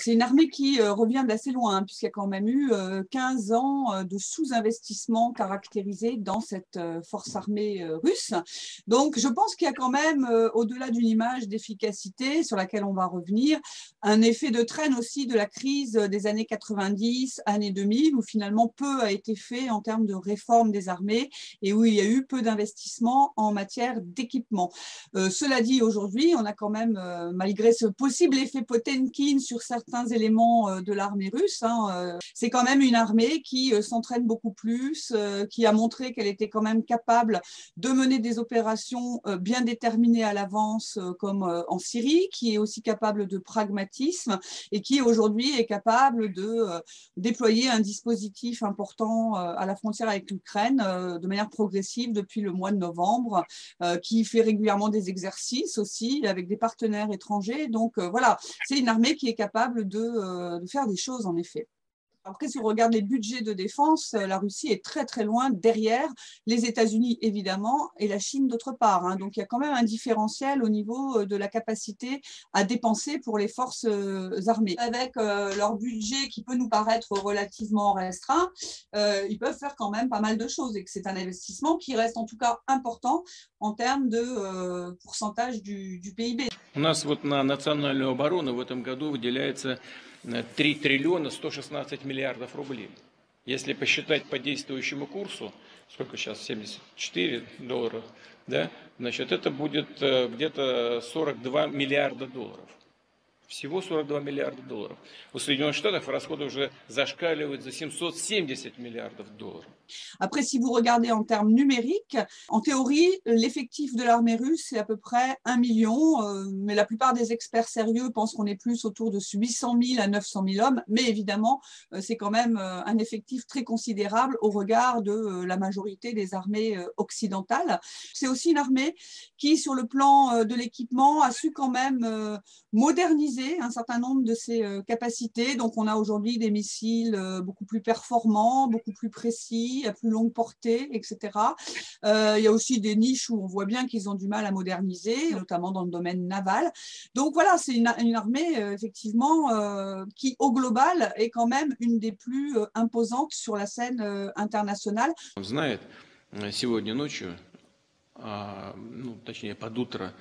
c'est une armée qui revient d'assez loin, hein, puisqu'il y a quand même eu 15 ans de sous-investissement caractérisé dans cette force armée russe. Donc, je pense qu'il y a quand même, au-delà d'une image d'efficacité sur laquelle on va revenir, un effet de traîne aussi de la crise des années 90, années 2000, où finalement peu a été fait en termes de réforme des armées et où il y a eu peu d'investissements en matière d'équipement. Cela dit, aujourd'hui, on a quand même, malgré ce possible effet Potemkin sur certains éléments de l'armée russe, hein, c'est quand même une armée qui s'entraîne beaucoup plus, qui a montré qu'elle était quand même capable de mener des opérations bien déterminées à l'avance, comme en Syrie, qui est aussi capable de pragmatisme et qui aujourd'hui est capable de déployer un dispositif important à la frontière avec l'Ukraine de manière progressive depuis le mois de novembre, qui fait régulièrement des exercices aussi avec des partenaires étrangers. Donc voilà, c'est une armée qui est capable de faire des choses en effet. Après, si on regarde les budgets de défense, la Russie est très très loin derrière les États-Unis évidemment et la Chine d'autre part, hein. Donc il y a quand même un différentiel au niveau de la capacité à dépenser pour les forces armées. Avec leur budget qui peut nous paraître relativement restreint, ils peuvent faire quand même pas mal de choses et que c'est un investissement qui reste en tout cas important en termes de pourcentage du PIB. У нас вот на национальную оборону в этом году выделяется 3 триллиона 116 миллиардов рублей. Если посчитать по действующему курсу, сколько сейчас, 74 долларов, да, значит, это будет где-то 42 миллиарда долларов. Всего 42 миллиарда долларов. У Соединенных Штатов расходы уже зашкаливают за 770 миллиардов долларов. Après, si vous regardez en termes numériques, en théorie, l'effectif de l'armée russe, c'est à peu près 1 million, mais la plupart des experts sérieux pensent qu'on est plus autour de 800 000 à 900 000 hommes, mais évidemment, c'est quand même un effectif très considérable au regard de la majorité des armées occidentales. C'est aussi une armée qui, sur le plan de l'équipement, a su quand même moderniser un certain nombre de ses capacités. Donc, on a aujourd'hui des missiles beaucoup plus performants, beaucoup plus précis, à plus longue portée, etc. Il y a aussi des niches où on voit bien qu'ils ont du mal à moderniser, notamment dans le domaine naval. Donc voilà, c'est une armée effectivement qui, au global, est quand même une des plus imposantes sur la scène internationale. Он знает, сегодня ночью, ну, точнее под утро,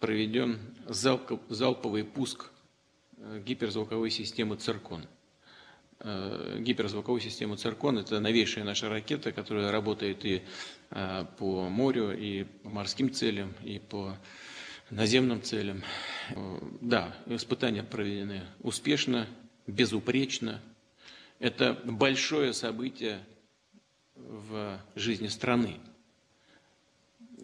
проведен залповый пуск гиперзвуковой системы «Циркон». Гиперзвуковую систему «Циркон» — это новейшая наша ракета, которая работает и по морю, и по морским целям, и по наземным целям. Да, испытания проведены успешно, безупречно. Это большое событие в жизни страны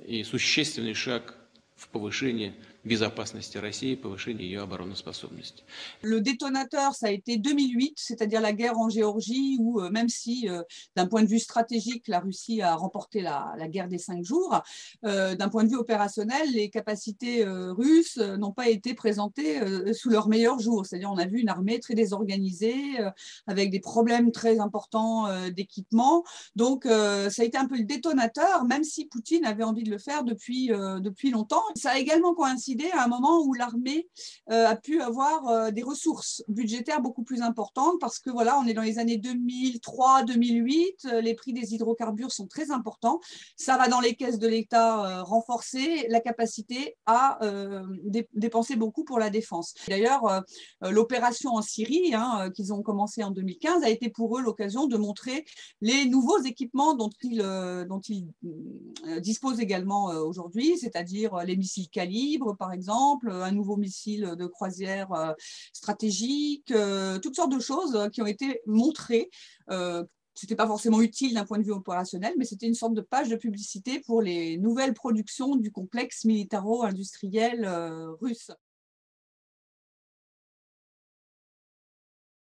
и существенный шаг в повышении безопасности России, повышение ее обороноспособности. Le détonateur, ça a été 2008, c'est-à-dire la guerre en Géorgie, où même si, d'un point de vue stratégique, la Russie a remporté la guerre des 5 jours, d'un point de vue opérationnel, les capacités russes n'ont pas été présentées sous leur meilleur jour. C'est-à-dire on a vu une armée très désorganisée, avec des problèmes très importants d'équipement. Donc, ça a été un peu le détonateur, même si Poutine avait envie de le faire depuis longtemps. Ça a également coïncidé à un moment où l'armée a pu avoir des ressources budgétaires beaucoup plus importantes parce que voilà, on est dans les années 2003-2008, les prix des hydrocarbures sont très importants, ça va dans les caisses de l'État renforcer la capacité à dépenser beaucoup pour la défense. D'ailleurs, l'opération en Syrie, hein, qu'ils ont commencé en 2015, a été pour eux l'occasion de montrer les nouveaux équipements dont ils disposent également aujourd'hui, c'est-à-dire les missiles Calibre, par exemple, un nouveau missile de croisière stratégique, toutes sortes de choses qui ont été montrées. Ce n'était pas forcément utile d'un point de vue opérationnel, mais c'était une sorte de page de publicité pour les nouvelles productions du complexe militaro-industriel russe.